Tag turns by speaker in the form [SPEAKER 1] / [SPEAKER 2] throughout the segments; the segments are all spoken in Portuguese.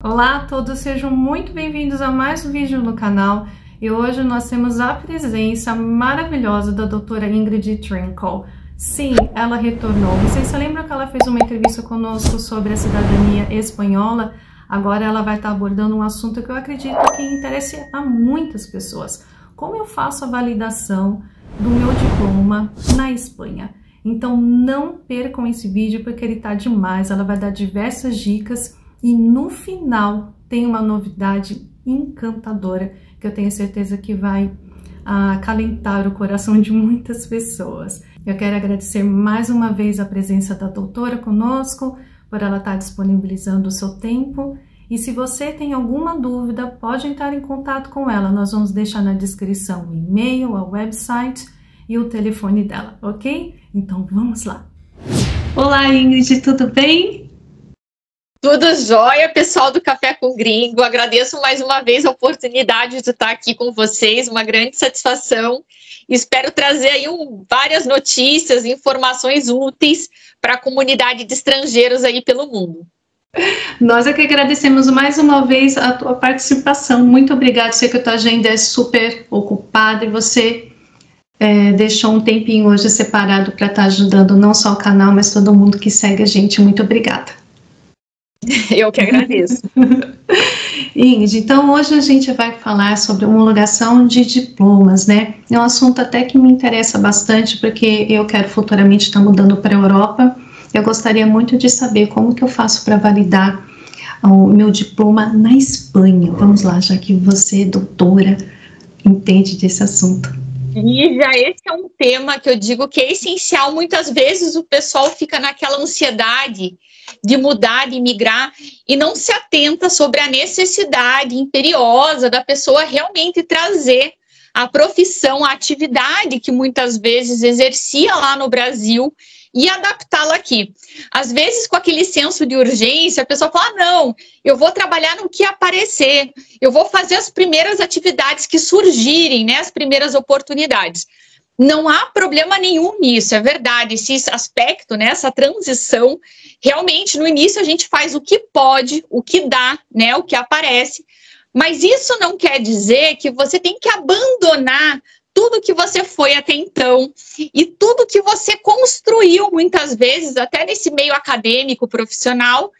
[SPEAKER 1] Olá a todos, sejam muito bem-vindos a mais um vídeo no canal e hoje nós temos a presença maravilhosa da doutora Ingrid Trinkle. Sim, ela retornou. Vocês se lembram que ela fez uma entrevista conosco sobre a cidadania espanhola? Agora ela vai estar abordando um assunto que eu acredito que interessa a muitas pessoas. Como eu faço a validação do meu diploma na Espanha? Então não percam esse vídeo porque ele tá demais, ela vai dar diversas dicas. E no final tem uma novidade encantadora que eu tenho certeza que vai acalentar o coração de muitas pessoas. Eu quero agradecer mais uma vez a presença da doutora conosco, por ela estar disponibilizando o seu tempo. E se você tem alguma dúvida, pode entrar em contato com ela. Nós vamos deixar na descrição o e-mail, a website e o telefone dela, ok? Então vamos lá. Olá Ingrid, tudo bem?
[SPEAKER 2] Tudo jóia, pessoal do Café com Gringo. Agradeço mais uma vez a oportunidade de estar aqui com vocês, uma grande satisfação. Espero trazer aí várias notícias, informações úteis para a comunidade de estrangeiros aí pelo mundo.
[SPEAKER 1] Nós é que agradecemos mais uma vez a tua participação. Muito obrigada, sei que a tua agenda é super ocupada e você deixou um tempinho hoje separado para estar ajudando não só o canal, mas todo mundo que segue a gente. Muito obrigada.
[SPEAKER 2] Eu que agradeço.
[SPEAKER 1] Ingrid, então hoje a gente vai falar sobre homologação de diplomas, né? É um assunto até que me interessa bastante, porque eu quero futuramente estar mudando para a Europa. Eu gostaria muito de saber como que eu faço para validar o meu diploma na Espanha. Vamos lá, já que você, doutora, entende desse assunto.
[SPEAKER 2] E já esse é um tema que eu digo que é essencial. Muitas vezes o pessoal fica naquela ansiedade de mudar, de migrar, e não se atenta sobre a necessidade imperiosa da pessoa realmente trazer a profissão, a atividade que muitas vezes exercia lá no Brasil e adaptá-la aqui. Às vezes, com aquele senso de urgência, a pessoa fala, não, eu vou trabalhar no que aparecer, eu vou fazer as primeiras atividades que surgirem, né, as primeiras oportunidades. Não há problema nenhum nisso, é verdade, esse aspecto, né, essa transição, realmente no início a gente faz o que pode, o que dá, né, o que aparece, mas isso não quer dizer que você tem que abandonar tudo que você foi até então e tudo que você construiu muitas vezes, até nesse meio acadêmico, profissional,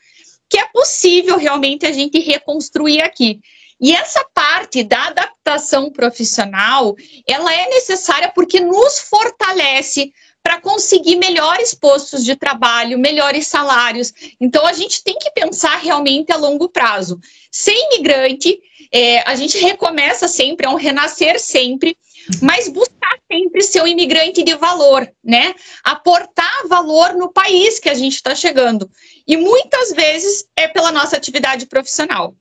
[SPEAKER 2] que é possível realmente a gente reconstruir aqui. E essa parte da adaptação profissional, ela é necessária porque nos fortalece para conseguir melhores postos de trabalho, melhores salários. Então, a gente tem que pensar realmente a longo prazo. Ser imigrante, a gente recomeça sempre, é um renascer sempre, mas buscar sempre ser um imigrante de valor, né? Aportar valor no país que a gente está chegando. E muitas vezes é pela nossa atividade profissional.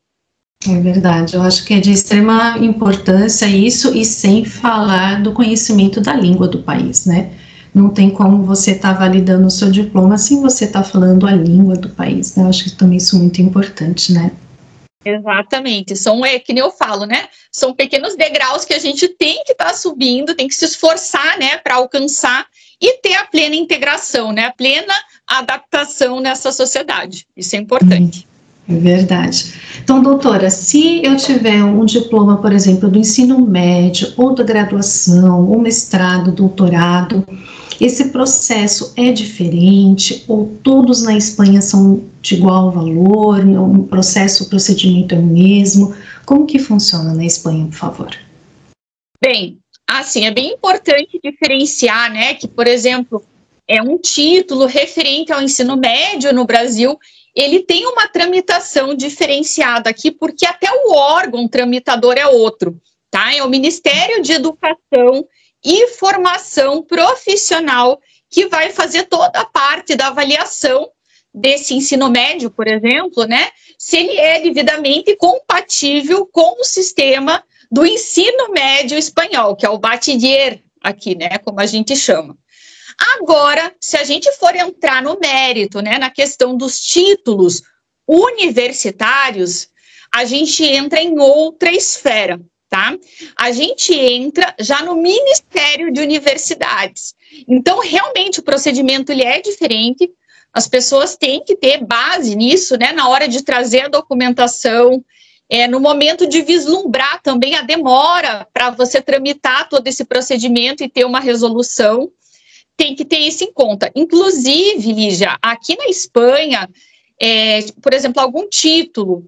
[SPEAKER 1] É verdade, eu acho que é de extrema importância isso, e sem falar do conhecimento da língua do país, né? Não tem como você estar validando o seu diploma sem você estar falando a língua do país, né? Eu acho que também isso é muito importante, né?
[SPEAKER 2] Exatamente, que nem eu falo, né? São pequenos degraus que a gente tem que estar subindo, tem que se esforçar, né, para alcançar e ter a plena integração, né? A plena adaptação nessa sociedade. Isso é importante.
[SPEAKER 1] É verdade. Então, doutora, se eu tiver um diploma, por exemplo, do ensino médio, ou da graduação, ou mestrado, doutorado, esse processo é diferente, ou todos na Espanha são de igual valor, o procedimento é o mesmo? Como que funciona na Espanha, por favor?
[SPEAKER 2] Bem, assim, é bem importante diferenciar, né, que, por exemplo, é um título referente ao ensino médio no Brasil, ele tem uma tramitação diferenciada aqui, porque até o órgão tramitador é outro, tá? É o Ministério de Educação e Formação Profissional que vai fazer toda a parte da avaliação desse ensino médio, por exemplo, né? Se ele é devidamente compatível com o sistema do ensino médio espanhol, que é o bachiller aqui, né? Como a gente chama. Agora, se a gente for entrar no mérito, né, na questão dos títulos universitários, a gente entra em outra esfera, tá? A gente entra já no Ministério de Universidades. Então, realmente, o procedimento ele é diferente. As pessoas têm que ter base nisso, né, na hora de trazer a documentação, no momento de vislumbrar também a demora para você tramitar todo esse procedimento e ter uma resolução, tem que ter isso em conta. Inclusive, Lígia, aqui na Espanha, por exemplo, algum título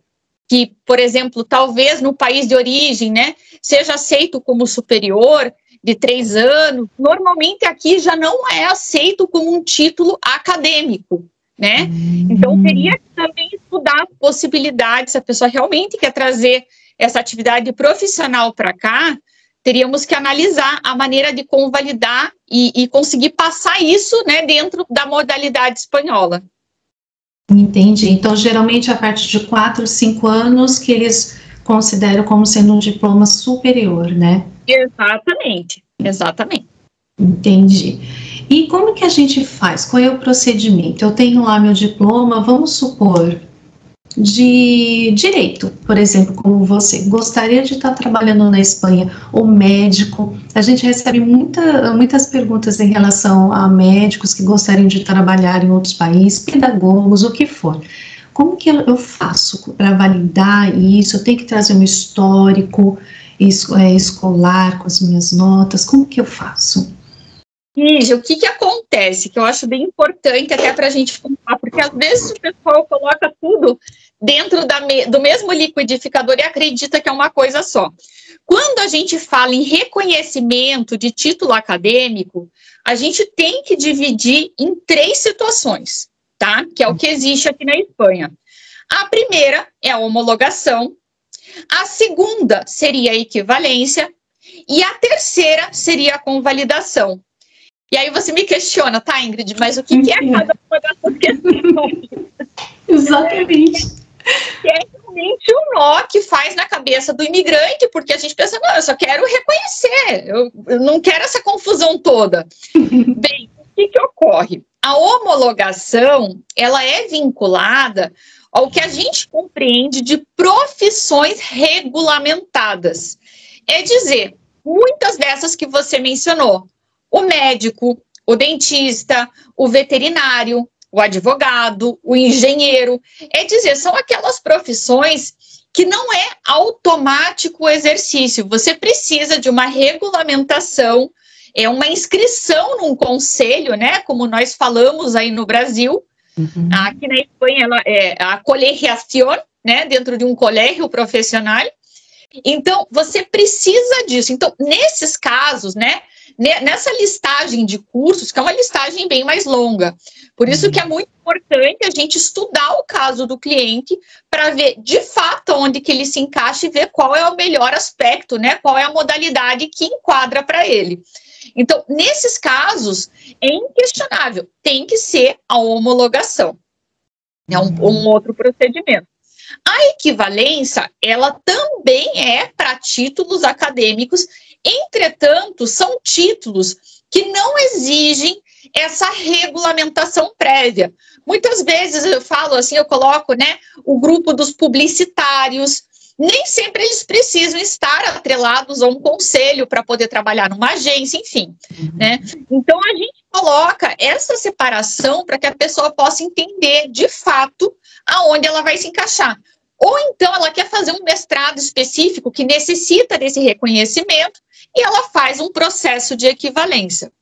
[SPEAKER 2] que, por exemplo, talvez no país de origem, né, seja aceito como superior de 3 anos, normalmente aqui já não é aceito como um título acadêmico, né? Então, teria que também estudar possibilidades, se a pessoa realmente quer trazer essa atividade profissional para cá, teríamos que analisar a maneira de convalidar e conseguir passar isso, né, dentro da modalidade espanhola.
[SPEAKER 1] Entendi. Então, geralmente, a partir de 4, 5 anos que eles consideram como sendo um diploma superior, né?
[SPEAKER 2] Exatamente, exatamente.
[SPEAKER 1] Entendi. E como que a gente faz? Qual é o procedimento? Eu tenho lá meu diploma, vamos supor, de direito, por exemplo, como você. Gostaria de estar trabalhando na Espanha, ou médico. A gente recebe muitas perguntas em relação a médicos que gostariam de trabalhar em outros países, pedagogos, o que for. Como que eu faço para validar isso? Eu tenho que trazer um histórico escolar com as minhas notas? Como que eu faço?
[SPEAKER 2] Lígia, o que acontece, que eu acho bem importante até para a gente contar, porque às vezes o pessoal coloca tudo dentro do mesmo liquidificador e acredita que é uma coisa só. Quando a gente fala em reconhecimento de título acadêmico, a gente tem que dividir em 3 situações, tá? Que é o que existe aqui na Espanha. A primeira é a homologação, a segunda seria a equivalência e a terceira seria a convalidação. E aí você me questiona, tá, Ingrid, mas o que é cada uma dessas questões?
[SPEAKER 1] Exatamente.
[SPEAKER 2] É realmente um nó que faz na cabeça do imigrante, porque a gente pensa, não, eu só quero reconhecer, eu não quero essa confusão toda. Bem, o que ocorre? A homologação, ela é vinculada ao que a gente compreende de profissões regulamentadas. É dizer, muitas dessas que você mencionou, o médico, o dentista, o veterinário, o advogado, o engenheiro, é dizer, são aquelas profissões que não é automático o exercício, você precisa de uma regulamentação, uma inscrição num conselho, né, como nós falamos aí no Brasil, aqui na Espanha ela é a colegiación, né, dentro de um colégio profissional, então você precisa disso. Então, nesses casos, né, nessa listagem de cursos, que é uma listagem bem mais longa, por isso que é muito importante a gente estudar o caso do cliente para ver de fato onde que ele se encaixa e ver qual é o melhor aspecto, né, qual é a modalidade que enquadra para ele. Então, nesses casos, é inquestionável, tem que ser a homologação, é um outro procedimento. A equivalência, ela também é para títulos acadêmicos, entretanto, são títulos que não exigem essa regulamentação prévia. Muitas vezes eu falo assim, eu coloco, né, o grupo dos publicitários, nem sempre eles precisam estar atrelados a um conselho para poder trabalhar numa agência, enfim, né? Então, a gente coloca essa separação para que a pessoa possa entender, de fato, aonde ela vai se encaixar. Ou então, ela quer fazer um mestrado específico que necessita desse reconhecimento e ela faz um processo de equivalência.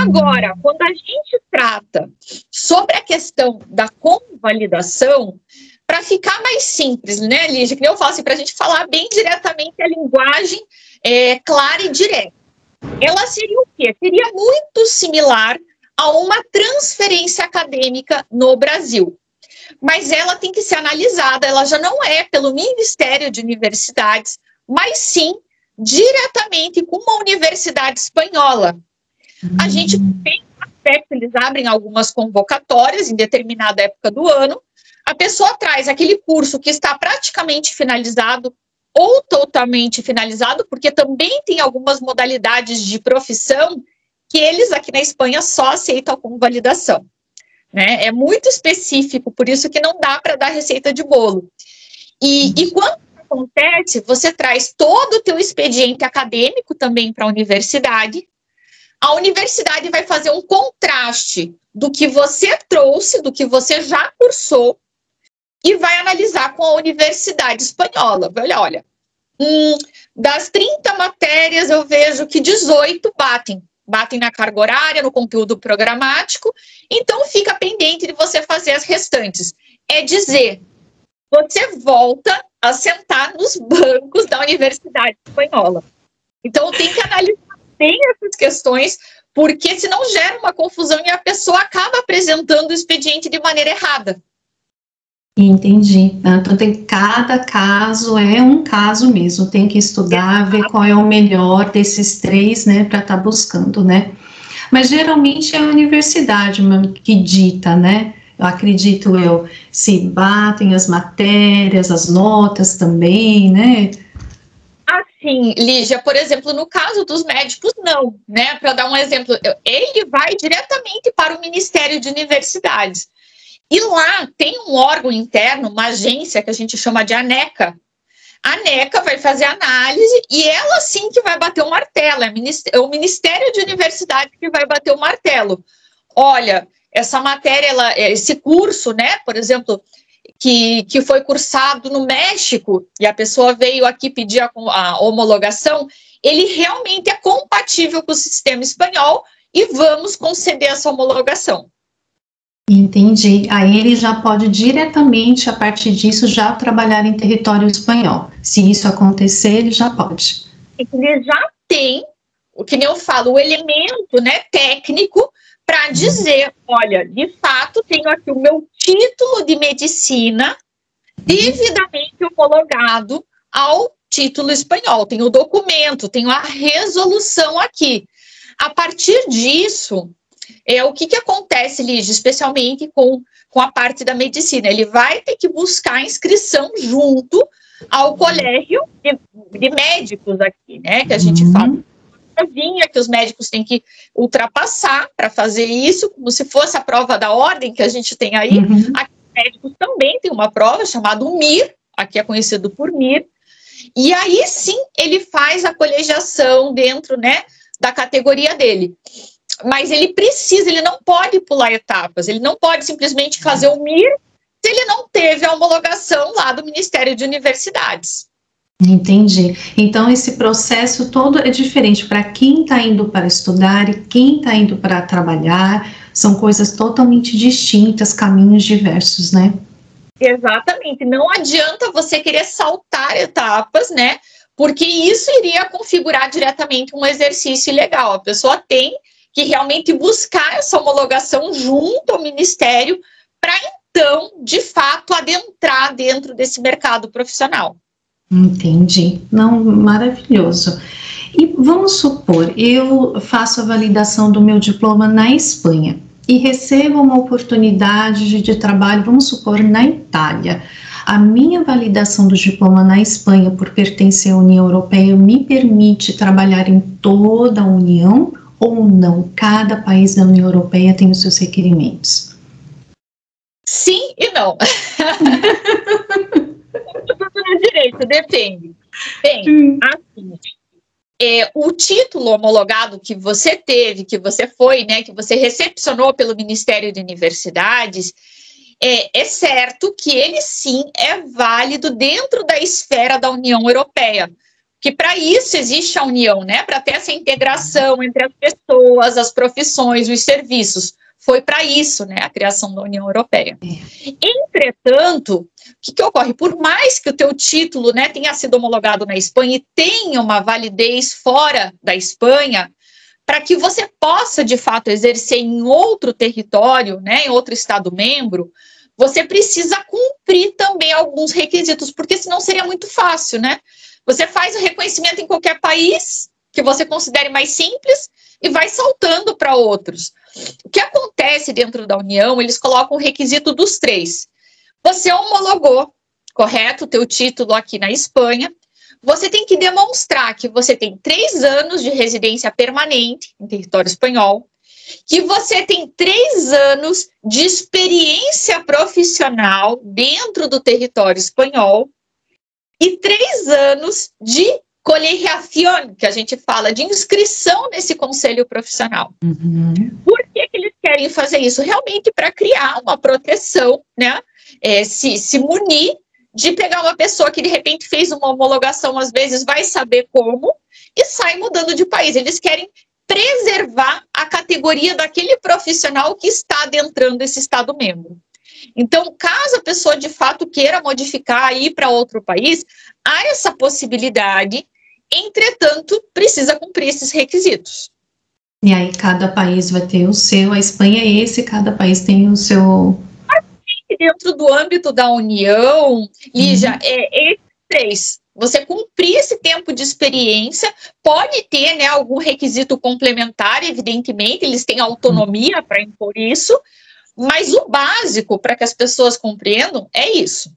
[SPEAKER 2] Agora, quando a gente trata sobre a questão da convalidação, para ficar mais simples, né, Lígia, que eu falo assim, para a gente falar bem diretamente a linguagem clara e direta. Ela seria o quê? Seria muito similar a uma transferência acadêmica no Brasil. Mas ela tem que ser analisada, ela já não é pelo Ministério de Universidades, mas sim diretamente com uma universidade espanhola. A gente tem um aspecto, eles abrem algumas convocatórias em determinada época do ano, a pessoa traz aquele curso que está praticamente finalizado ou totalmente finalizado, porque também tem algumas modalidades de profissão que eles aqui na Espanha só aceitam com validação, né? É muito específico, por isso que não dá para dar receita de bolo. E quando acontece, você traz todo o teu expediente acadêmico também para a universidade, a universidade vai fazer um contraste do que você trouxe, do que você já cursou, e vai analisar com a universidade espanhola. Olha, das 30 matérias eu vejo que 18 batem na carga horária, no conteúdo programático, então fica pendente de você fazer as restantes. É dizer, você volta a sentar nos bancos da Universidade Espanhola. Então tem que analisar bem essas questões, porque senão gera uma confusão e a pessoa acaba apresentando o expediente de maneira errada.
[SPEAKER 3] Entendi. Então, cada caso é um caso mesmo, tem que estudar, ver qual é o melhor desses três, né, para estar buscando, né. Mas geralmente é a universidade que dita, né, acredito eu, se batem as matérias, as notas também, né.
[SPEAKER 2] Assim, Lígia, por exemplo, no caso dos médicos, não, né, para dar um exemplo, ele vai diretamente para o Ministério de Universidades. E lá tem um órgão interno, uma agência que a gente chama de ANECA. A ANECA vai fazer análise e ela sim que vai bater o martelo. É o Ministério de Universidade que vai bater o martelo. Olha, essa matéria, esse curso, né, por exemplo, que foi cursado no México e a pessoa veio aqui pedir a homologação, ele realmente é compatível com o sistema espanhol e vamos conceder essa homologação.
[SPEAKER 3] Entendi. Aí ele já pode diretamente, a partir disso, já trabalhar em território espanhol. Se isso acontecer, ele já pode.
[SPEAKER 2] Ele já tem, o que eu falo, o elemento, né, técnico para dizer, olha, de fato, tenho aqui o meu título de medicina devidamente homologado ao título espanhol. Tenho o documento, tenho a resolução aqui. A partir disso... o que acontece, Lígia, especialmente com a parte da medicina? Ele vai ter que buscar a inscrição junto ao colégio de médicos aqui, né? Que a gente fala que os médicos têm que ultrapassar para fazer isso, como se fosse a prova da ordem que a gente tem aí. Aqui os médicos também têm uma prova chamada MIR, aqui é conhecido por MIR, e aí sim ele faz a colegiação dentro, né, da categoria dele. Mas ele não pode pular etapas, ele não pode simplesmente fazer o MIR se ele não teve a homologação lá do Ministério de Universidades.
[SPEAKER 3] Entendi. Então, esse processo todo é diferente para quem está indo para estudar e quem está indo para trabalhar, são coisas totalmente distintas, caminhos diversos, né?
[SPEAKER 2] Exatamente, não adianta você querer saltar etapas, né? Porque isso iria configurar diretamente um exercício ilegal. A pessoa tem que realmente buscar essa homologação junto ao Ministério para, então, de fato, adentrar dentro desse mercado profissional.
[SPEAKER 3] Entendi. Não, maravilhoso. E vamos supor, eu faço a validação do meu diploma na Espanha e recebo uma oportunidade de trabalho, vamos supor, na Itália. A minha validação do diploma na Espanha, por pertencer à União Europeia, me permite trabalhar em toda a União ou não? Cada país da União Europeia tem os seus requerimentos.
[SPEAKER 2] Sim e não. Tudo no direito, depende. Bem, assim, o título homologado que você teve, que você foi, né, que você recepcionou pelo Ministério de Universidades, é certo que ele sim é válido dentro da esfera da União Europeia. Que para isso existe a União, né? Para ter essa integração entre as pessoas, as profissões, os serviços. Foi para isso, né? A criação da União Europeia. Entretanto, o que ocorre? Por mais que o teu título, né, tenha sido homologado na Espanha e tenha uma validez fora da Espanha, para que você possa, de fato, exercer em outro território, né, em outro Estado-membro, você precisa cumprir também alguns requisitos, porque senão seria muito fácil, né? Você faz o reconhecimento em qualquer país que você considere mais simples e vai saltando para outros. O que acontece dentro da União, eles colocam o requisito dos 3. Você homologou, correto, o teu título aqui na Espanha, você tem que demonstrar que você tem 3 anos de residência permanente em território espanhol, que você tem 3 anos de experiência profissional dentro do território espanhol, e 3 anos de colegiación, que a gente fala, de inscrição nesse conselho profissional. Por que eles querem fazer isso? Realmente para criar uma proteção, né? Se munir de pegar uma pessoa que de repente fez uma homologação, às vezes vai saber como, e sai mudando de país. Eles querem preservar a categoria daquele profissional que está adentrando esse Estado-membro. Então, caso a pessoa de fato queira modificar e ir para outro país, há essa possibilidade, entretanto, precisa cumprir esses requisitos.
[SPEAKER 3] E aí cada país vai ter o seu, a Espanha é esse, cada país tem o seu...
[SPEAKER 2] Dentro do âmbito da União, Lígia, esses três. Você cumprir esse tempo de experiência, pode ter, né, algum requisito complementar, evidentemente, eles têm autonomia para impor isso, mas o básico, para que as pessoas compreendam, é isso.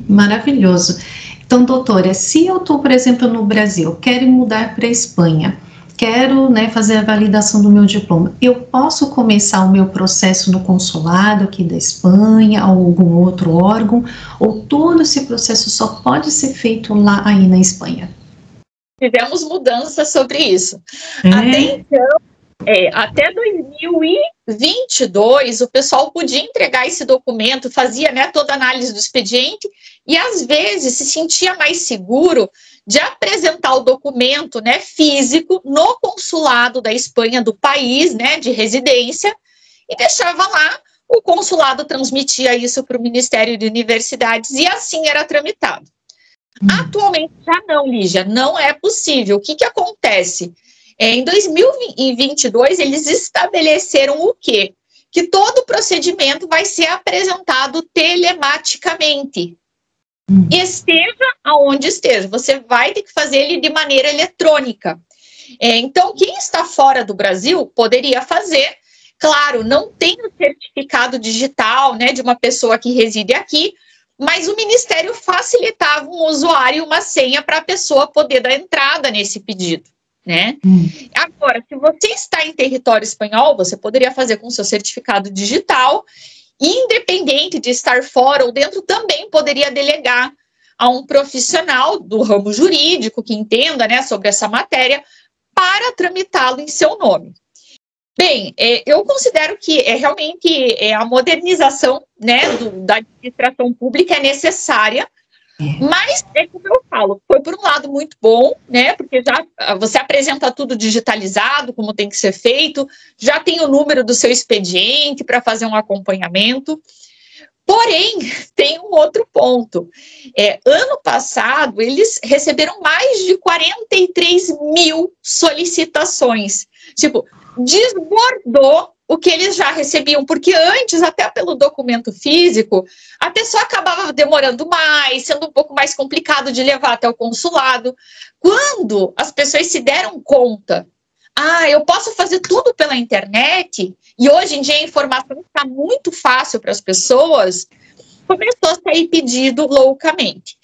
[SPEAKER 3] Maravilhoso. Então, doutora, se eu estou, por exemplo, no Brasil, quero mudar para a Espanha, quero, né, fazer a validação do meu diploma, eu posso começar o meu processo no consulado aqui da Espanha, ou algum outro órgão, ou todo esse processo só pode ser feito lá aí na Espanha?
[SPEAKER 2] Tivemos mudanças sobre isso. Até então, até 2022, o pessoal podia entregar esse documento, fazia, né, toda a análise do expediente, e às vezes se sentia mais seguro de apresentar o documento, né, físico no consulado da Espanha, do país, né, de residência, e deixava lá, o consulado transmitia isso para o Ministério de Universidades e assim era tramitado. Atualmente já não, Lígia, não é possível. O que acontece? Em 2022, eles estabeleceram o quê? Que todo o procedimento vai ser apresentado telematicamente. Esteja aonde esteja, você vai ter que fazer ele de maneira eletrônica. Então, quem está fora do Brasil poderia fazer, claro, não tem o certificado digital, né, de uma pessoa que reside aqui, mas o Ministério facilitava um usuário e uma senha para a pessoa poder dar entrada nesse pedido, né? Agora, se você está em território espanhol, você poderia fazer com seu certificado digital, independente de estar fora ou dentro, também poderia delegar a um profissional do ramo jurídico que entenda, né, sobre essa matéria para tramitá-lo em seu nome. Bem, eu considero que realmente a modernização, né, da administração pública é necessária, mas como eu falo, foi por um lado muito bom, né, porque já você apresenta tudo digitalizado, como tem que ser feito, já tem o número do seu expediente para fazer um acompanhamento. Porém, tem um outro ponto. Ano passado, eles receberam mais de 43 mil solicitações. Tipo, desbordou o que eles já recebiam, porque antes, até pelo documento físico, a pessoa acabava demorando mais, sendo um pouco mais complicado de levar até o consulado. Quando as pessoas se deram conta, eu posso fazer tudo pela internet, e hoje em dia a informação está muito fácil para as pessoas, começou a sair pedido loucamente.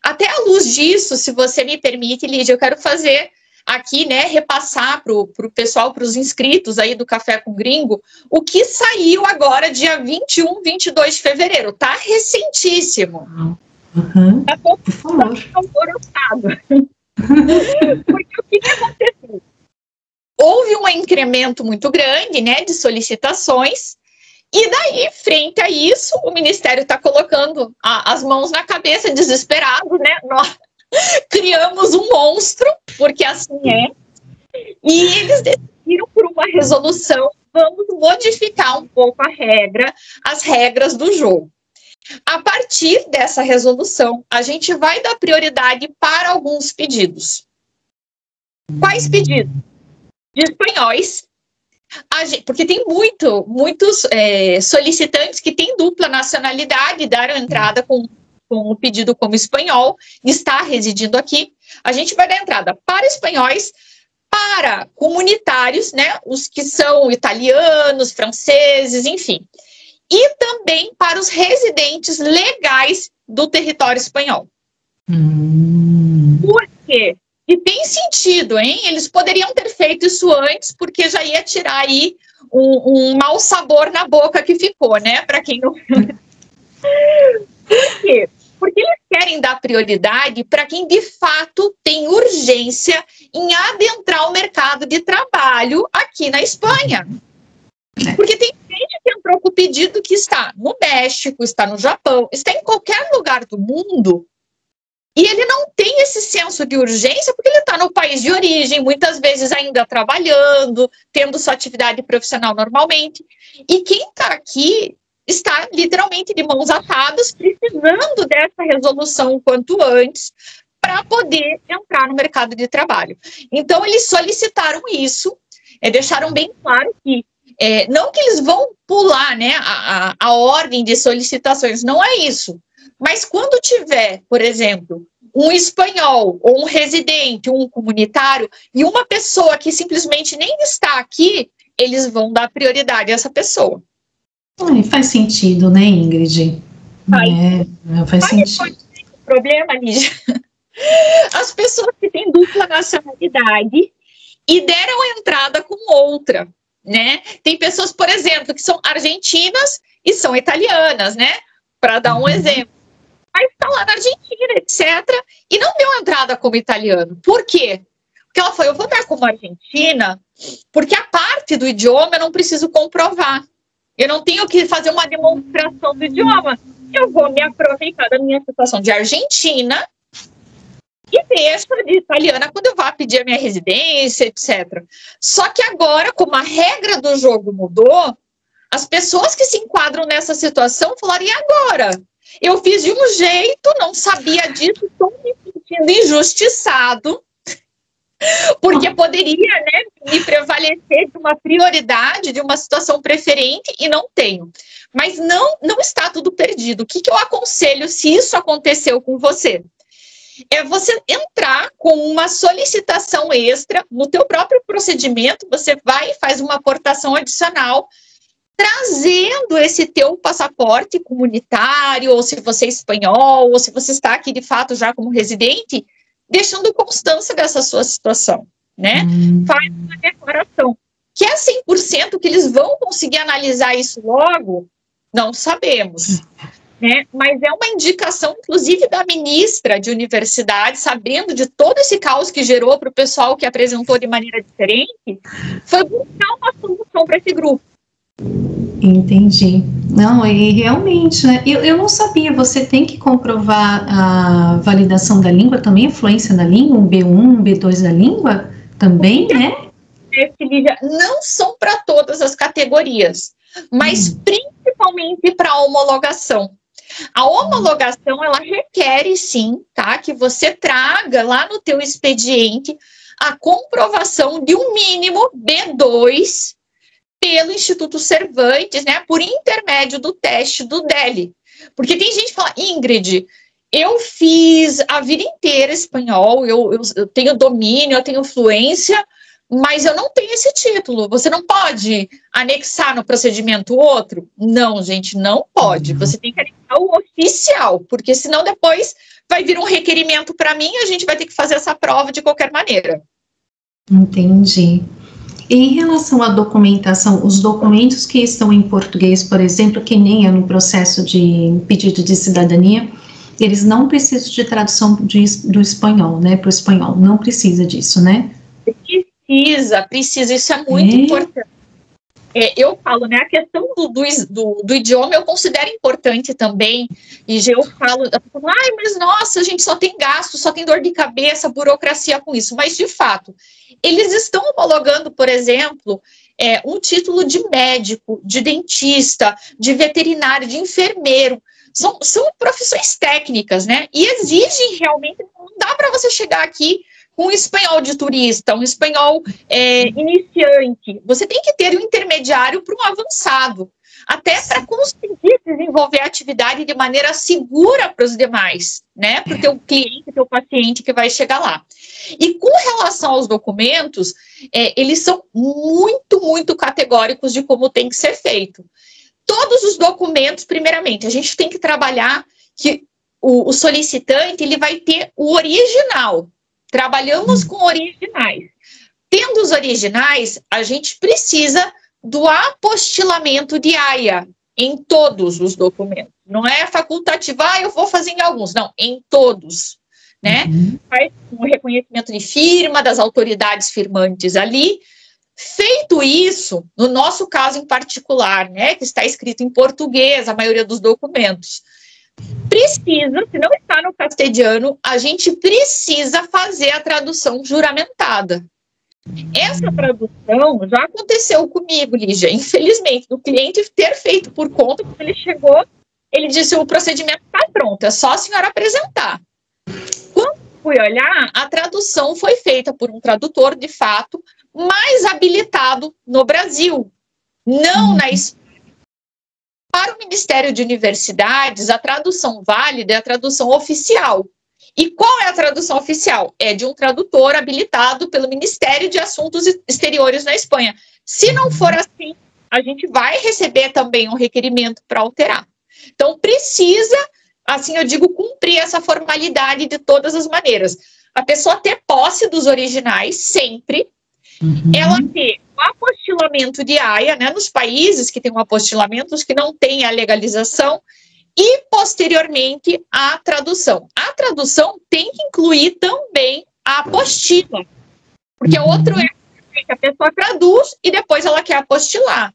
[SPEAKER 2] Até à luz disso, se você me permite, Lídia, eu quero fazer aqui, né, repassar para o pessoal, para os inscritos aí do Café com Gringo, o que saiu agora, dia 21, 22 de fevereiro. Tá recentíssimo. Tá pouco alvorotado. Porque o que aconteceu? Houve um incremento muito grande, né, de solicitações, e daí, frente a isso, o Ministério está colocando as mãos na cabeça, desesperado, né, nós criamos um monstro, porque assim é, e eles decidiram por uma resolução, vamos modificar um pouco as regras do jogo. A partir dessa resolução, a gente vai dar prioridade para alguns pedidos. Quais pedidos? De espanhóis, porque tem muitos solicitantes que têm dupla nacionalidade, deram entrada com o pedido como espanhol, está residindo aqui. A gente vai dar entrada para espanhóis, para comunitários, né, os que são italianos, franceses, enfim. E também para os residentes legais do território espanhol. Por quê? E tem sentido, hein? Eles poderiam ter feito isso antes, porque já ia tirar aí um mau sabor na boca que ficou, né? Para quem não... Por quê? porque eles querem dar prioridade para quem de fato tem urgência em adentrar o mercado de trabalho aqui na Espanha. Porque tem gente que entrou com o pedido que está no México, está no Japão, está em qualquer lugar do mundo, e ele não tem esse senso de urgência porque ele está no país de origem, muitas vezes ainda trabalhando, tendo sua atividade profissional normalmente. E quem está aqui está literalmente de mãos atadas, precisando dessa resolução o quanto antes para poder entrar no mercado de trabalho. Então, eles solicitaram isso, deixaram bem claro que não que eles vão pular, né, a ordem de solicitações, não é isso. Mas quando tiver, por exemplo, um espanhol, ou um residente, um comunitário, e uma pessoa que simplesmente nem está aqui, eles vão dar prioridade a essa pessoa.
[SPEAKER 3] Faz sentido, né, Ingrid? Faz sentido.
[SPEAKER 2] O problema, Lígia, as pessoas que têm dupla nacionalidade e deram entrada com outra, né? Tem pessoas, por exemplo, que são argentinas e são italianas, né? Para dar um exemplo. Mas está lá na Argentina, etc. E não deu entrada como italiano. Por quê? Porque ela falou, eu vou dar como argentina, porque a parte do idioma eu não preciso comprovar. Eu não tenho que fazer uma demonstração do idioma. Eu vou me aproveitar da minha situação de argentina e deixo de italiana quando eu vá pedir a minha residência, etc. Só que agora, como a regra do jogo mudou, as pessoas que se enquadram nessa situação falaram, e agora? Eu fiz de um jeito, não sabia disso, estou me sentindo injustiçado, porque poderia, né, me prevalecer de uma prioridade, de uma situação preferente, e não tenho. Mas não está tudo perdido. O que eu aconselho se isso aconteceu com você? É você entrar com uma solicitação extra no teu próprio procedimento, você vai e faz uma aportação adicional, trazendo esse teu passaporte comunitário, ou se você é espanhol, ou se você está aqui de fato já como residente, deixando constância dessa sua situação, né? Faz uma declaração. Que é 100% que eles vão conseguir analisar isso logo? Não sabemos, né? Mas é uma indicação, inclusive, da ministra de universidade, sabendo de todo esse caos que gerou para o pessoal que apresentou de maneira diferente, foi buscar uma solução para esse grupo.
[SPEAKER 3] Entendi. Não, e realmente, né? Eu não sabia, você tem que comprovar a validação da língua também, a fluência da língua, um B1, um B2 da língua também, né?
[SPEAKER 2] Não são para todas as categorias, mas principalmente para a homologação. A homologação, ela requer, sim, tá? Que você traga lá no teu expediente a comprovação de um mínimo B2 pelo Instituto Cervantes, né, por intermédio do teste do DELE. Porque tem gente que fala, Ingrid, eu fiz a vida inteira espanhol, eu tenho domínio, eu tenho fluência, mas eu não tenho esse título. Você não pode anexar no procedimento outro? Não, gente, não pode. Você tem que anexar o oficial, porque senão depois vai vir um requerimento para mim e a gente vai ter que fazer essa prova de qualquer maneira.
[SPEAKER 3] Entendi. Em relação à documentação, os documentos que estão em português, por exemplo, que nem é no processo de pedido de cidadania, eles não precisam de tradução do espanhol, né, para o espanhol, não precisa disso, né?
[SPEAKER 2] Precisa, isso é muito importante. Eu falo, né, a questão do idioma eu considero importante também, e eu falo, mas nossa, a gente só tem gasto, só tem dor de cabeça, burocracia com isso, mas de fato, eles estão homologando, por exemplo, um título de médico, de dentista, de veterinário, de enfermeiro, são profissões técnicas, né, e exigem realmente, não dá para você chegar aqui um espanhol de turista, um espanhol iniciante. Você tem que ter um intermediário para um avançado, até para conseguir desenvolver a atividade de maneira segura para os demais, né? Para o teu cliente, teu paciente que vai chegar lá. E com relação aos documentos, eles são muito, muito categóricos de como tem que ser feito. Todos os documentos, primeiramente, a gente tem que trabalhar que o solicitante ele vai ter o original. Trabalhamos com originais. Tendo os originais, a gente precisa do apostilamento de AIA, em todos os documentos. Não é facultativo, eu vou fazer em alguns. Não, em todos, né? Faz um reconhecimento de firma das autoridades firmantes ali. Feito isso, no nosso caso em particular, né, que está escrito em português, a maioria dos documentos, precisa, se não está no castelhano, a gente precisa fazer a tradução juramentada. Essa tradução já aconteceu comigo, Lígia, infelizmente, do cliente ter feito por conta, quando ele chegou, ele disse, o procedimento está pronto, é só a senhora apresentar. Quando fui olhar, a tradução foi feita por um tradutor, de fato, mais habilitado no Brasil, não na Espanha. Para o Ministério de Universidades, a tradução válida é a tradução oficial. E qual é a tradução oficial? É de um tradutor habilitado pelo Ministério de Assuntos Exteriores na Espanha. Se não for assim, a gente vai receber também um requerimento para alterar. Então, precisa, assim eu digo, cumprir essa formalidade de todas as maneiras. A pessoa ter posse dos originais, sempre. Ela ter o apostilamento de AIA, né, nos países que tem um apostilamento, os que não têm a legalização, e, posteriormente, a tradução. A tradução tem que incluir também a apostila, porque outro é que a pessoa traduz e depois ela quer apostilar.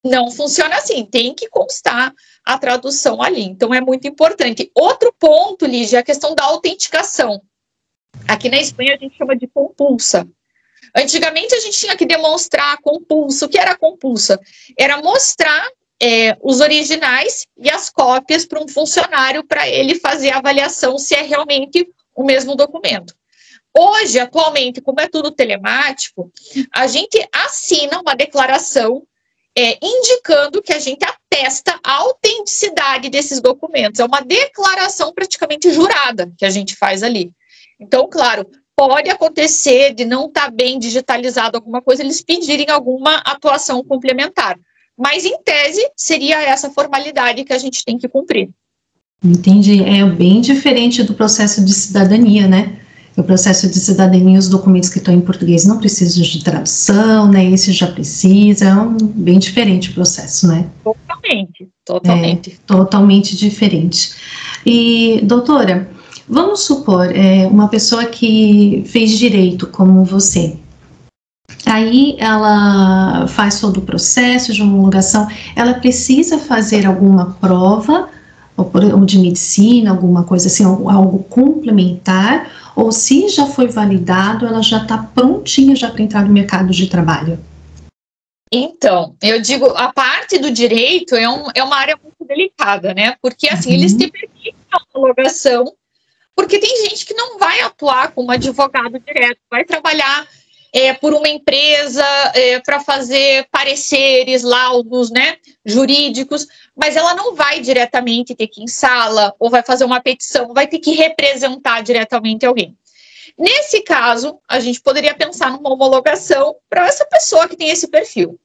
[SPEAKER 2] Não funciona assim, tem que constar a tradução ali. Então, é muito importante. Outro ponto, Lígia, é a questão da autenticação. Aqui na Espanha, a gente chama de compulsa. Antigamente, a gente tinha que demonstrar a compulsa. O que era a compulsa? Era mostrar os originais e as cópias para um funcionário para ele fazer a avaliação se é realmente o mesmo documento. Hoje, atualmente, como é tudo telemático, a gente assina uma declaração indicando que a gente atesta a autenticidade desses documentos. É uma declaração praticamente jurada que a gente faz ali. Então, claro, pode acontecer de não estar bem digitalizado alguma coisa, eles pedirem alguma atuação complementar. Mas, em tese, seria essa formalidade que a gente tem que cumprir.
[SPEAKER 3] Entendi. É bem diferente do processo de cidadania, né? O processo de cidadania, os documentos que estão em português não precisam de tradução, né? Esse já precisa, é bem diferente o processo, né?
[SPEAKER 2] Totalmente, totalmente.
[SPEAKER 3] Totalmente diferente. E, doutora, vamos supor, uma pessoa que fez direito, como você, aí ela faz todo o processo de homologação, ela precisa fazer alguma prova, ou de medicina, alguma coisa assim, algo complementar, ou se já foi validado, ela já está prontinha já para entrar no mercado de trabalho?
[SPEAKER 2] Então, eu digo, a parte do direito é uma área muito delicada, né? Porque, assim, eles te permitem a homologação, porque tem gente que não vai atuar como advogado direto, vai trabalhar por uma empresa para fazer pareceres, laudos, né, jurídicos, mas ela não vai diretamente ter que ir em sala ou vai fazer uma petição, vai ter que representar diretamente alguém. Nesse caso, a gente poderia pensar numa homologação para essa pessoa que tem esse perfil,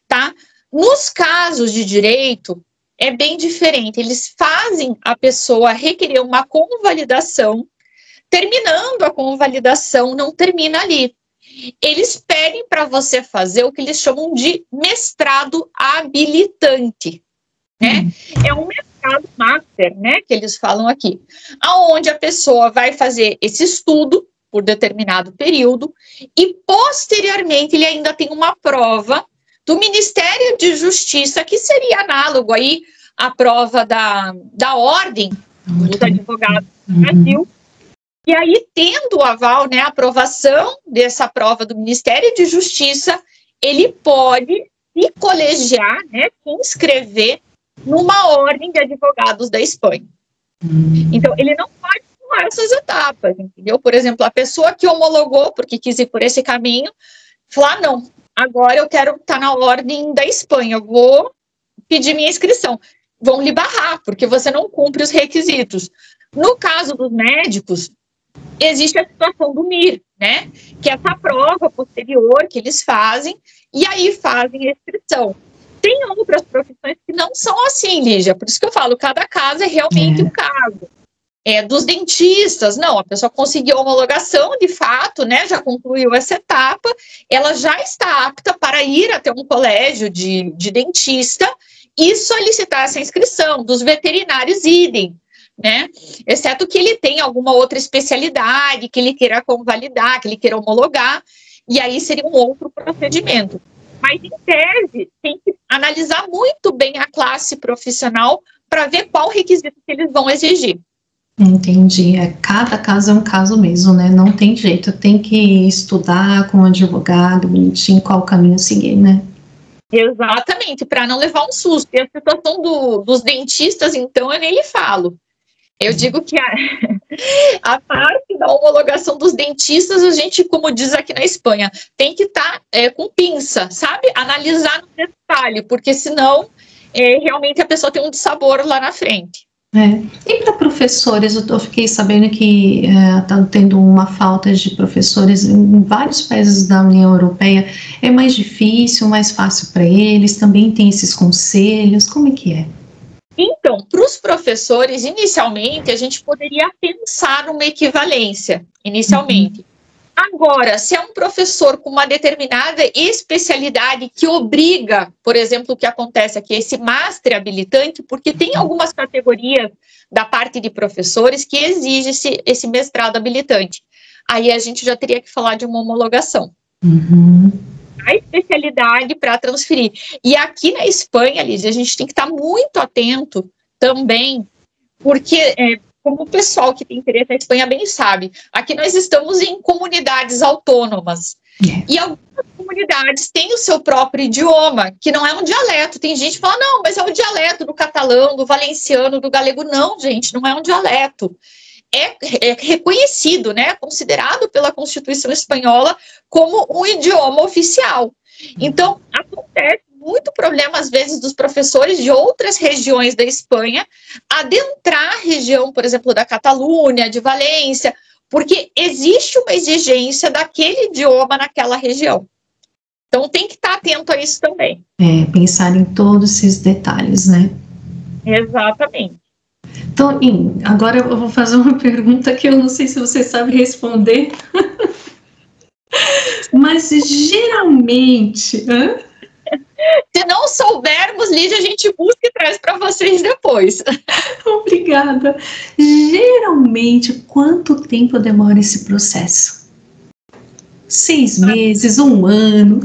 [SPEAKER 2] tá? Nos casos de direito, é bem diferente. Eles fazem a pessoa requerer uma convalidação, terminando a convalidação, não termina ali. Eles pedem para você fazer o que eles chamam de mestrado habilitante, né? É um mestrado master, né, que eles falam aqui, aonde a pessoa vai fazer esse estudo por determinado período e, posteriormente, ele ainda tem uma prova do Ministério de Justiça, que seria análogo aí à prova da ordem dos advogados do Brasil. E aí, tendo o aval, né, a aprovação dessa prova do Ministério de Justiça, ele pode se colegiar, né, se inscrever numa ordem de advogados da Espanha. Então, ele não pode pular essas etapas, entendeu? Por exemplo, a pessoa que homologou, porque quis ir por esse caminho, falar, não, agora eu quero estar na ordem da Espanha, eu vou pedir minha inscrição. Vão lhe barrar, porque você não cumpre os requisitos. No caso dos médicos, existe a situação do MIR, né? Que é essa prova posterior que eles fazem, e aí fazem a inscrição. Tem outras profissões que não são assim, Lígia, por isso que eu falo, cada caso é realmente um caso. Dos dentistas, não, a pessoa conseguiu a homologação, de fato, né, já concluiu essa etapa, ela já está apta para ir até um colégio de dentista e solicitar essa inscrição, dos veterinários idem, né? Exceto que ele tenha alguma outra especialidade, que ele queira convalidar, que ele queira homologar, e aí seria um outro procedimento. Mas, em tese, tem que analisar muito bem a classe profissional para ver qual requisito que eles vão exigir.
[SPEAKER 3] Entendi. Cada caso é um caso mesmo, né? Não tem jeito, tem que estudar com um advogado, bonitinho, qual caminho seguir, né?
[SPEAKER 2] Exatamente, para não levar um susto. E a situação dos dentistas, então, eu nem lhe falo. Eu digo que a parte da homologação dos dentistas, a gente, como diz aqui na Espanha, tem que estar com pinça, sabe? Analisar no detalhe, porque senão realmente a pessoa tem um dissabor lá na frente.
[SPEAKER 3] E para professores, eu fiquei sabendo que está tendo uma falta de professores em vários países da União Europeia. É mais difícil, mais fácil para eles? Também tem esses conselhos? Como é que é?
[SPEAKER 2] Então, para os professores, inicialmente, a gente poderia pensar numa equivalência, inicialmente. Agora, se é um professor com uma determinada especialidade que obriga, por exemplo, o que acontece aqui, esse master habilitante, porque tem algumas categorias da parte de professores que exige esse mestrado habilitante. Aí a gente já teria que falar de uma homologação. A especialidade para transferir. E aqui na Espanha, Lígia, a gente tem que estar muito atento também, porque, como o pessoal que tem interesse na Espanha bem sabe, aqui nós estamos em comunidades autônomas. E algumas comunidades têm o seu próprio idioma, que não é um dialeto. Tem gente que fala, não, mas é o dialeto do catalão, do valenciano, do galego. Não, gente, não é um dialeto. É reconhecido, né, considerado pela Constituição Espanhola como um idioma oficial. Então, acontece muito problema, às vezes, dos professores de outras regiões da Espanha adentrar a região, por exemplo, da Catalunha, de Valência, porque existe uma exigência daquele idioma naquela região. Então, tem que estar atento a isso também.
[SPEAKER 3] Pensar em todos esses detalhes, né?
[SPEAKER 2] Exatamente.
[SPEAKER 3] Então, agora eu vou fazer uma pergunta que eu não sei se você sabe responder, mas geralmente...
[SPEAKER 2] Se não soubermos, Lígia, a gente busca e traz para vocês depois.
[SPEAKER 3] Obrigada. Geralmente, quanto tempo demora esse processo? 6 meses, 1 ano?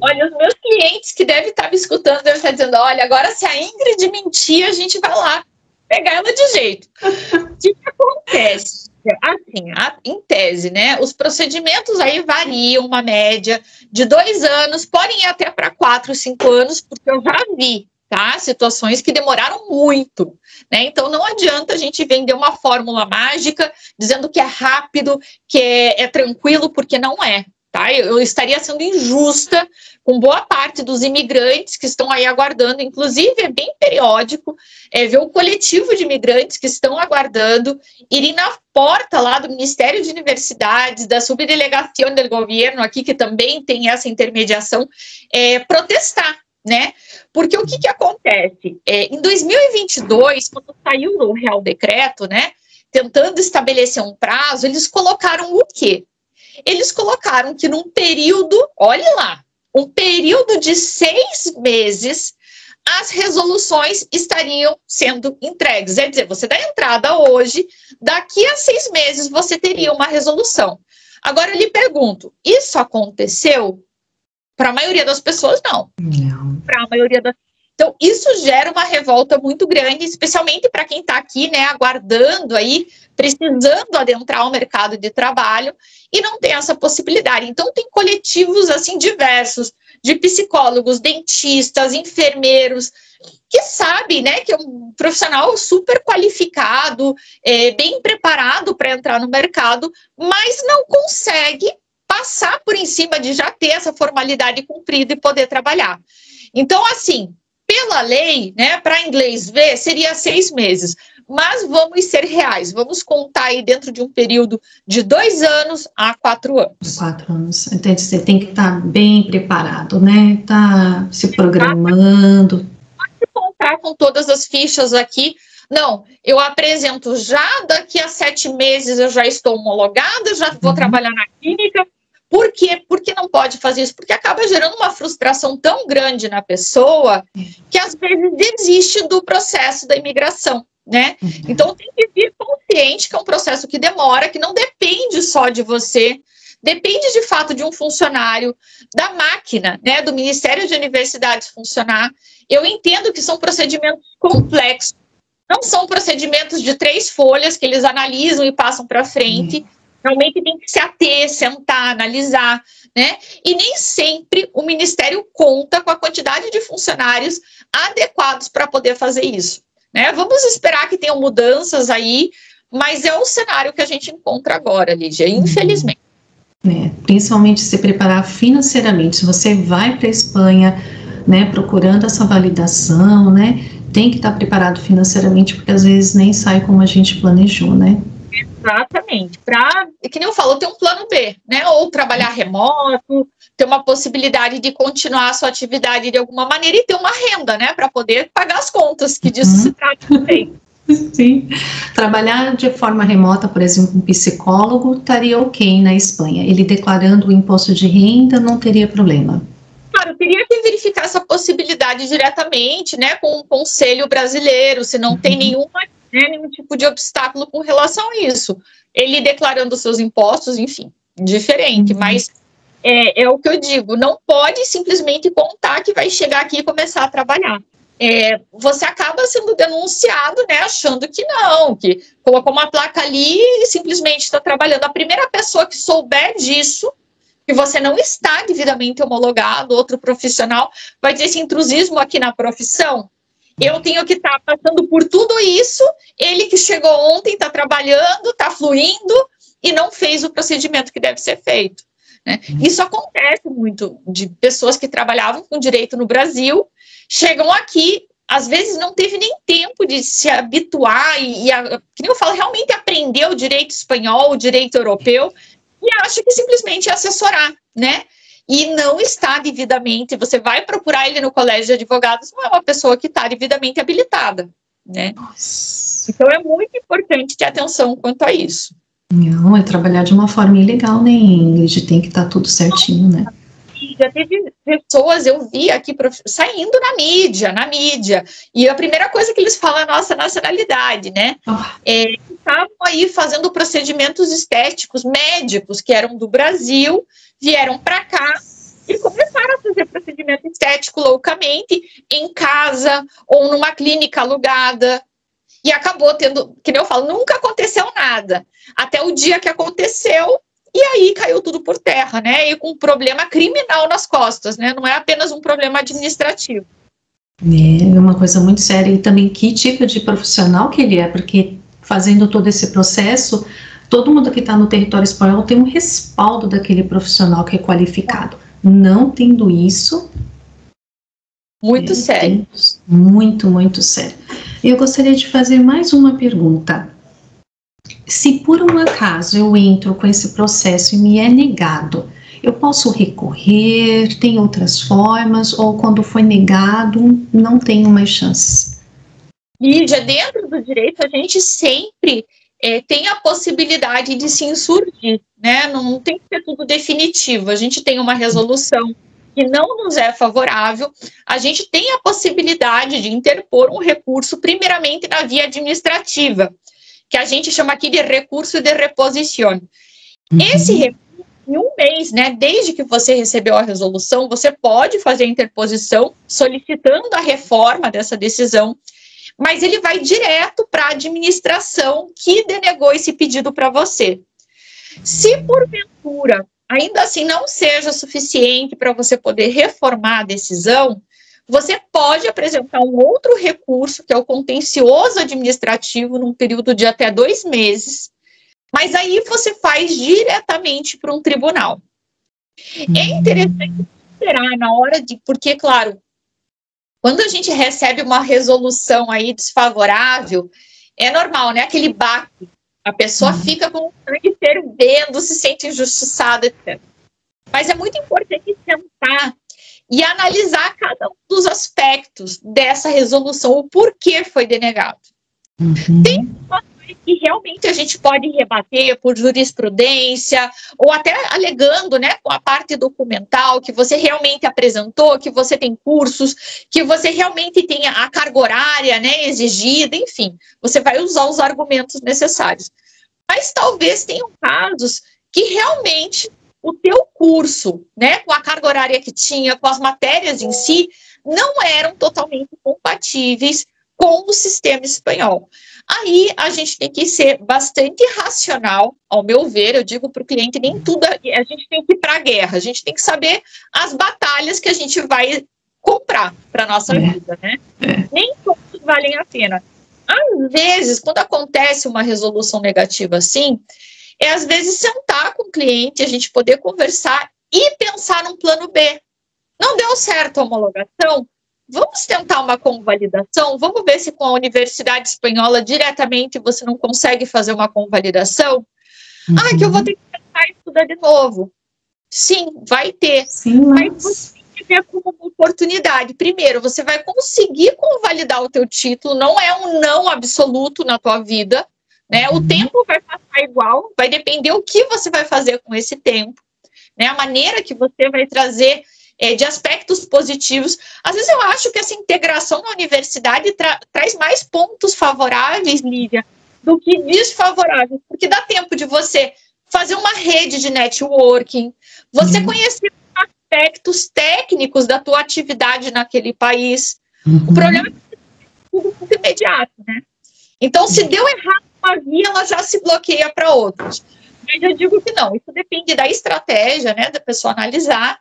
[SPEAKER 2] Olha, os meus clientes que devem estar me escutando, devem estar dizendo, olha, agora se a Ingrid mentir, a gente vai lá pegar ela de jeito. O que acontece? Assim, em tese, né, os procedimentos aí variam, uma média de 2 anos, podem ir até para 4, 5 anos, porque eu já vi, tá, situações que demoraram muito, né, então não adianta a gente vender uma fórmula mágica, dizendo que é rápido, que é tranquilo, porque não é. Tá? Eu estaria sendo injusta com boa parte dos imigrantes que estão aí aguardando, inclusive é bem periódico ver o coletivo de imigrantes que estão aguardando irem na porta lá do Ministério de Universidades, da Subdelegação do Governo aqui, que também tem essa intermediação, protestar, né? Porque o que acontece? Em 2022, quando saiu o Real Decreto, né, tentando estabelecer um prazo, eles colocaram o quê? Eles colocaram que num período, olhe lá, um período de 6 meses, as resoluções estariam sendo entregues. É dizer, você dá entrada hoje, daqui a 6 meses você teria uma resolução. Agora eu lhe pergunto, isso aconteceu? Para a maioria das pessoas, não. Para a maioria das... Então, isso gera uma revolta muito grande, especialmente para quem está aqui, né, aguardando aí, precisando adentrar o mercado de trabalho e não tem essa possibilidade. Então, tem coletivos, assim, diversos, de psicólogos, dentistas, enfermeiros, que sabem, né, que é um profissional super qualificado, bem preparado para entrar no mercado, mas não consegue passar por em cima de já ter essa formalidade cumprida e poder trabalhar. Então, assim, pela lei, né, para inglês ver, seria 6 meses. Mas vamos ser reais, vamos contar aí dentro de um período de 2 anos a 4 anos.
[SPEAKER 3] 4 anos. Então, você tem que estar bem preparado, né? Tá se programando.
[SPEAKER 2] Pode contar com todas as fichas aqui. Não, eu apresento já, daqui a 7 meses eu já estou homologada, já vou trabalhar na clínica. Por quê? Por que não pode fazer isso? Porque acaba gerando uma frustração tão grande na pessoa que às vezes desiste do processo da imigração, né? Então tem que vir consciente que é um processo que demora, que não depende só de você, depende de fato de um funcionário, da máquina, né, do Ministério de Universidades funcionar. Eu entendo que são procedimentos complexos, não são procedimentos de 3 folhas que eles analisam e passam para frente. Realmente tem que se ater, sentar, analisar, né? E nem sempre o Ministério conta com a quantidade de funcionários adequados para poder fazer isso, né? Vamos esperar que tenham mudanças aí, mas é o cenário que a gente encontra agora, Lídia, infelizmente.
[SPEAKER 3] Principalmente se preparar financeiramente. Se você vai para a Espanha, né, procurando essa validação, né, tem que estar preparado financeiramente, porque às vezes nem sai como a gente planejou, né?
[SPEAKER 2] Exatamente. Que nem eu falo, ter um plano B, né? Ou trabalhar remoto, ter uma possibilidade de continuar a sua atividade de alguma maneira e ter uma renda, né? Para poder pagar as contas, que disso se trata também.
[SPEAKER 3] Sim. Trabalhar de forma remota, por exemplo, um psicólogo estaria ok na Espanha. Ele declarando o imposto de renda não teria problema.
[SPEAKER 2] Claro, teria que verificar essa possibilidade diretamente, né? Com o Conselho Brasileiro, se não tem nenhum tipo de obstáculo com relação a isso. Ele declarando seus impostos, enfim, diferente, mas é o que eu digo, não pode simplesmente contar que vai chegar aqui e começar a trabalhar. Você acaba sendo denunciado, né, achando que não, que colocou uma placa ali e simplesmente está trabalhando. A primeira pessoa que souber disso, que você não está devidamente homologado, outro profissional, vai ter esse intrusismo aqui na profissão. Eu tenho que estar passando por tudo isso, ele que chegou ontem está trabalhando, está fluindo e não fez o procedimento que deve ser feito, né? Isso acontece muito de pessoas que trabalhavam com direito no Brasil, chegam aqui, às vezes não teve nem tempo de se habituar que nem eu falo, realmente aprender o direito espanhol, o direito europeu, e acha que simplesmente é assessorar, né? E não está devidamente, você vai procurar ele no colégio de advogados, não é uma pessoa que está devidamente habilitada, né? Nossa. Então é muito importante ter atenção quanto a isso.
[SPEAKER 3] Não, é trabalhar de uma forma ilegal, né, Ingrid? Tem que estar tudo certinho, né?
[SPEAKER 2] Já teve pessoas, eu vi aqui, saindo na mídia, e a primeira coisa que eles falam é a nossa nacionalidade, né? Estavam aí fazendo procedimentos estéticos, médicos, que eram do Brasil, vieram para cá e começaram a fazer procedimento estético loucamente, em casa ou numa clínica alugada, e acabou tendo, que nem eu falo, nunca aconteceu nada, até o dia que aconteceu, e aí caiu tudo por terra, né, e com um problema criminal nas costas, né, não é apenas um problema administrativo.
[SPEAKER 3] É uma coisa muito séria, e também que tipo de profissional que ele é, porque fazendo todo esse processo, todo mundo que está no território espanhol tem um respaldo daquele profissional que é qualificado. Não tendo isso...
[SPEAKER 2] Muito sério.
[SPEAKER 3] Muito, muito sério. Eu gostaria de fazer mais uma pergunta. Se por um acaso eu entro com esse processo e me é negado, eu posso recorrer, tem outras formas, ou quando foi negado, não tenho mais chances?
[SPEAKER 2] Lídia, dentro do direito, a gente sempre tem a possibilidade de se insurgir, né? Não tem que ser tudo definitivo. A gente tem uma resolução que não nos é favorável, a gente tem a possibilidade de interpor um recurso, primeiramente na via administrativa, que a gente chama aqui de recurso de reposição. Esse recurso, em um mês, né, desde que você recebeu a resolução, você pode fazer a interposição solicitando a reforma dessa decisão, mas ele vai direto para a administração que denegou esse pedido para você. Se porventura ainda assim não seja suficiente para você poder reformar a decisão, você pode apresentar um outro recurso, que é o contencioso administrativo, num período de até 2 meses, mas aí você faz diretamente para um tribunal. É interessante esperar na hora de... Porque, claro, quando a gente recebe uma resolução aí desfavorável, é normal, né? Aquele baque. A pessoa fica com o sangue fervendo, se sente injustiçada, etc. Mas é muito importante sentar e analisar cada um dos aspectos dessa resolução, o porquê foi denegado. Tem situações que realmente a gente pode rebater por jurisprudência, ou até alegando, né, com a parte documental, que você realmente apresentou, que você tem cursos, que você realmente tem a carga horária, né, exigida, enfim, você vai usar os argumentos necessários. Mas talvez tenham casos que realmente o teu curso, né, com a carga horária que tinha, com as matérias em si, não eram totalmente compatíveis com o sistema espanhol. Aí a gente tem que ser bastante racional, ao meu ver. Eu digo para o cliente, nem tudo a gente tem que ir para a guerra, a gente tem que saber as batalhas que a gente vai comprar para a nossa vida, né? Nem todos valem a pena. Às vezes, quando acontece uma resolução negativa assim, às vezes sentar com o cliente, a gente poder conversar e pensar num plano B. Não deu certo a homologação? Vamos tentar uma convalidação? Vamos ver se com a Universidade Espanhola diretamente você não consegue fazer uma convalidação? Que eu vou ter que tentar estudar de novo. Sim, vai ter.
[SPEAKER 3] Sim,
[SPEAKER 2] mas você tem que ver como uma oportunidade. Primeiro, você vai conseguir convalidar o teu título, não é um não absoluto na tua vida, né? O tempo vai passar igual, vai depender o que você vai fazer com esse tempo, né? A maneira que você vai trazer de aspectos positivos. Às vezes eu acho que essa integração na universidade traz mais pontos favoráveis, Lívia, do que desfavoráveis, porque dá tempo de você fazer uma rede de networking, você conhecer aspectos técnicos da tua atividade naquele país. O problema é que é tudo muito imediato, né? Então, se deu errado uma via, ela já se bloqueia para outras. Mas eu digo que não, isso depende da estratégia, né, da pessoa analisar.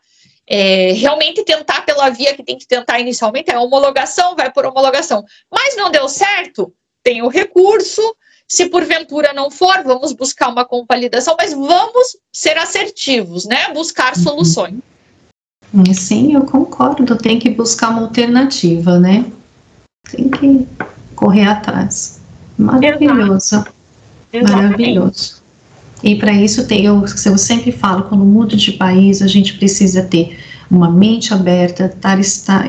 [SPEAKER 2] Realmente tentar pela via que tem que tentar inicialmente, a homologação, vai por homologação. Mas não deu certo, tem o recurso. Se porventura não for, vamos buscar uma convalidação, mas vamos ser assertivos, né? Buscar soluções.
[SPEAKER 3] Sim, eu concordo, tem que buscar uma alternativa, né? Tem que correr atrás. Maravilhoso. Maravilhoso. E para isso, eu sempre falo, quando mudo de país, a gente precisa ter uma mente aberta,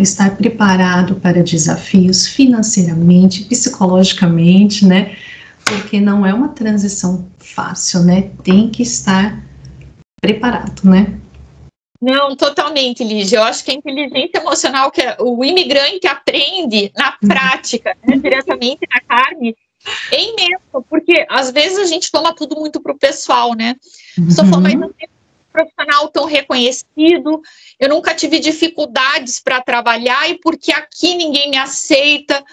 [SPEAKER 3] estar preparado para desafios financeiramente, psicologicamente, né? Porque não é uma transição fácil, né? Tem que estar preparado, né?
[SPEAKER 2] Não, totalmente, Lígia. Eu acho que a inteligência emocional que o imigrante aprende na prática, né, diretamente na carne, é imenso, porque às vezes a gente toma tudo muito pro pessoal, né? Só falando, mas não tem um profissional tão reconhecido, eu nunca tive dificuldades para trabalhar e porque aqui ninguém me aceita.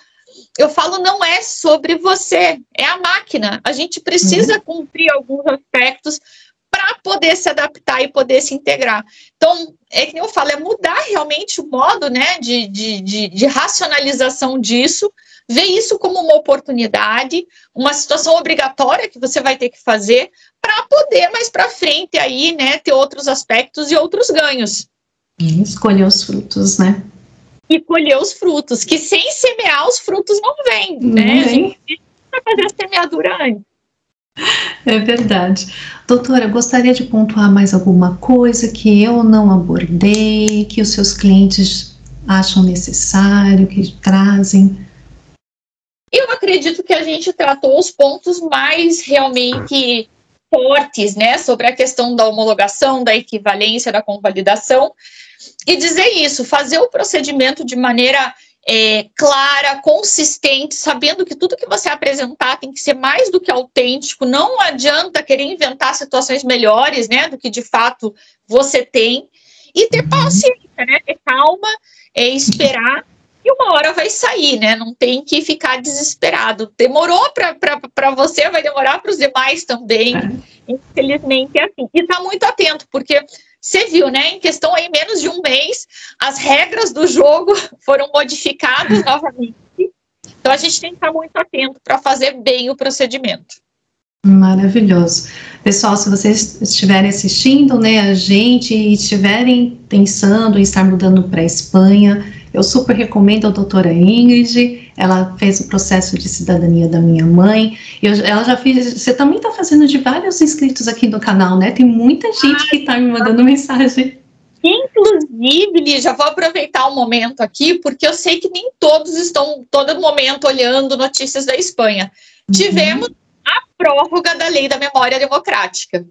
[SPEAKER 2] Eu falo, não é sobre você, é a máquina. A gente precisa cumprir alguns aspectos para poder se adaptar e poder se integrar. Então, é que nem eu falo, é mudar realmente o modo, né, de racionalização disso, ver isso como uma oportunidade, uma situação obrigatória que você vai ter que fazer para poder mais para frente aí, né, ter outros aspectos e outros ganhos.
[SPEAKER 3] Escolher os frutos, né?
[SPEAKER 2] E colher os frutos, que sem semear os frutos não vêm, né? A gente precisa fazer a semeadura antes.
[SPEAKER 3] É verdade. Doutora, gostaria de pontuar mais alguma coisa que eu não abordei, que os seus clientes acham necessário, que trazem?
[SPEAKER 2] Eu acredito que a gente tratou os pontos mais realmente fortes, né, sobre a questão da homologação, da equivalência, da convalidação, e dizer isso, fazer o procedimento de maneira clara, consistente, sabendo que tudo que você apresentar tem que ser mais do que autêntico, não adianta querer inventar situações melhores, né, do que de fato você tem, e ter paciência, né, ter calma, esperar, e uma hora vai sair, né, não tem que ficar desesperado. Demorou para você, vai demorar para os demais também, infelizmente é assim. E tá muito atento, porque você viu, né, em questão aí menos de um mês, as regras do jogo foram modificadas novamente. Então a gente tem que estar muito atento para fazer bem o procedimento.
[SPEAKER 3] Maravilhoso. Pessoal, se vocês estiverem assistindo, né, a gente e estiverem pensando em estar mudando para a Espanha, eu super recomendo a doutora Ingrid. Ela fez o processo de cidadania da minha mãe. Ela já fez. Você também está fazendo de vários inscritos aqui no canal, né? Tem muita gente que está me mandando mensagem.
[SPEAKER 2] Inclusive, Lígia, já vou aproveitar um momento aqui, porque eu sei que nem todos estão todo momento olhando notícias da Espanha. Tivemos a prórroga da Lei da Memória Democrática.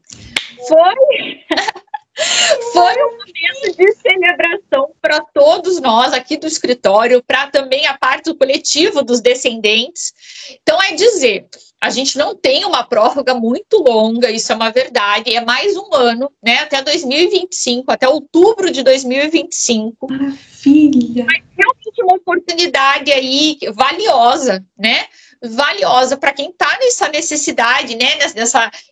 [SPEAKER 2] Foi um momento de celebração para todos nós aqui do escritório, para também a parte do coletivo dos descendentes. Então, é dizer, a gente não tem uma prórroga muito longa, isso é uma verdade, é mais um ano, né, até 2025, até outubro de 2025.
[SPEAKER 3] Maravilha!
[SPEAKER 2] Mas realmente uma oportunidade aí valiosa, né? Valiosa para quem está nessa necessidade, né?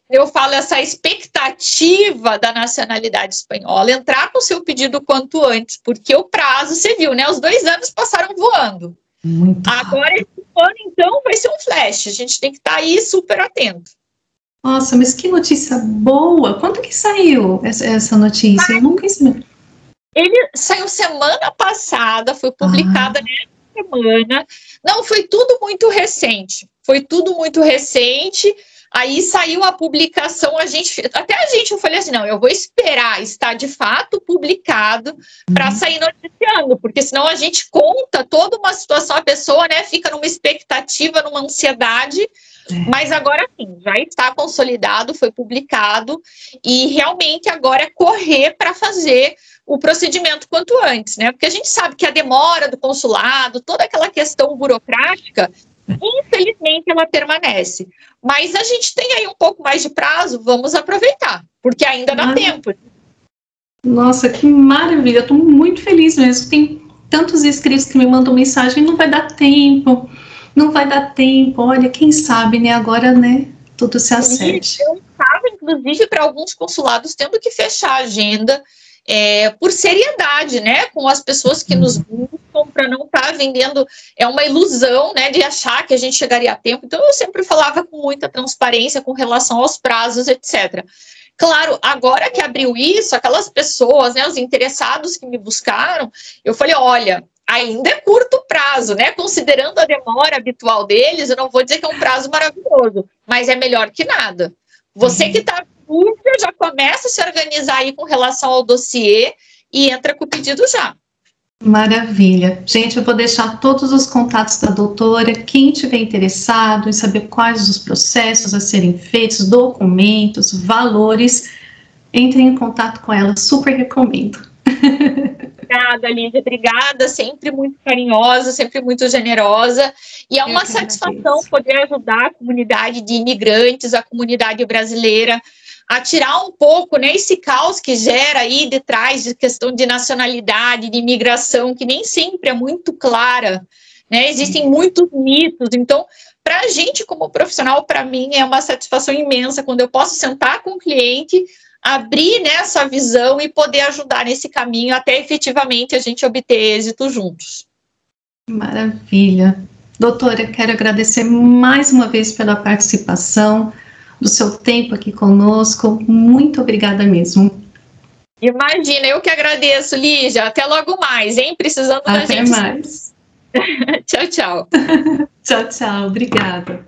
[SPEAKER 2] Eu falo, essa expectativa da nacionalidade espanhola, entrar com o seu pedido quanto antes, porque o prazo, você viu, né? Os 2 anos passaram voando.
[SPEAKER 3] Muito
[SPEAKER 2] Agora,
[SPEAKER 3] rápido.
[SPEAKER 2] esse ano, então, vai ser um flash. A gente tem que estar aí super atento.
[SPEAKER 3] Nossa, mas que notícia boa! Quando que saiu essa notícia? Eu nunca ensinei.
[SPEAKER 2] Ele saiu semana passada, foi publicada nessa semana. Não, foi tudo muito recente. Foi tudo muito recente. Aí saiu a publicação, eu falei assim, não, eu vou esperar estar de fato publicado para sair noticiando, porque senão a gente conta toda uma situação, a pessoa, né, fica numa expectativa, numa ansiedade, mas agora sim, já está consolidado, foi publicado, e realmente agora é correr para fazer o procedimento quanto antes, né? Porque a gente sabe que a demora do consulado, toda aquela questão burocrática, infelizmente ela permanece. Mas a gente tem aí um pouco mais de prazo, vamos aproveitar, porque ainda dá tempo.
[SPEAKER 3] Nossa, que maravilha, eu estou muito feliz mesmo. Tem tantos inscritos que me mandam mensagem, não vai dar tempo, olha, quem sabe, né, agora, né, tudo se acerte.
[SPEAKER 2] Eu estava, inclusive, para alguns consulados tendo que fechar a agenda, por seriedade, né, com as pessoas que nos buscam, para não estar vendendo, é uma ilusão, né, de achar que a gente chegaria a tempo. Então eu sempre falava com muita transparência com relação aos prazos, etc. Claro, agora que abriu isso, aquelas pessoas, né, os interessados que me buscaram, eu falei, olha, ainda é curto prazo, né, considerando a demora habitual deles, eu não vou dizer que é um prazo maravilhoso, mas é melhor que nada. Você que está dúvida, já começa a se organizar aí com relação ao dossiê e entra com o pedido já.
[SPEAKER 3] Maravilha. Gente, eu vou deixar todos os contatos da doutora, quem tiver interessado em saber quais os processos a serem feitos, documentos, valores, entrem em contato com ela, super recomendo.
[SPEAKER 2] Obrigada, Lídia, obrigada, sempre muito carinhosa, sempre muito generosa, e é uma satisfação poder ajudar a comunidade de imigrantes, a comunidade brasileira, a tirar um pouco, né, esse caos que gera aí de trás de questão de nacionalidade, de imigração, que nem sempre é muito clara, né, existem muitos mitos. Então, para a gente como profissional, para mim é uma satisfação imensa quando eu posso sentar com o cliente, abrir, né, essa visão e poder ajudar nesse caminho até efetivamente a gente obter êxito juntos.
[SPEAKER 3] Maravilha. Doutora, quero agradecer mais uma vez pela participação, do seu tempo aqui conosco. Muito obrigada mesmo.
[SPEAKER 2] Imagina, eu que agradeço, Lígia. Até logo mais, hein? Precisando da gente.
[SPEAKER 3] Até mais.
[SPEAKER 2] Tchau, tchau.
[SPEAKER 3] Tchau, tchau. Obrigada.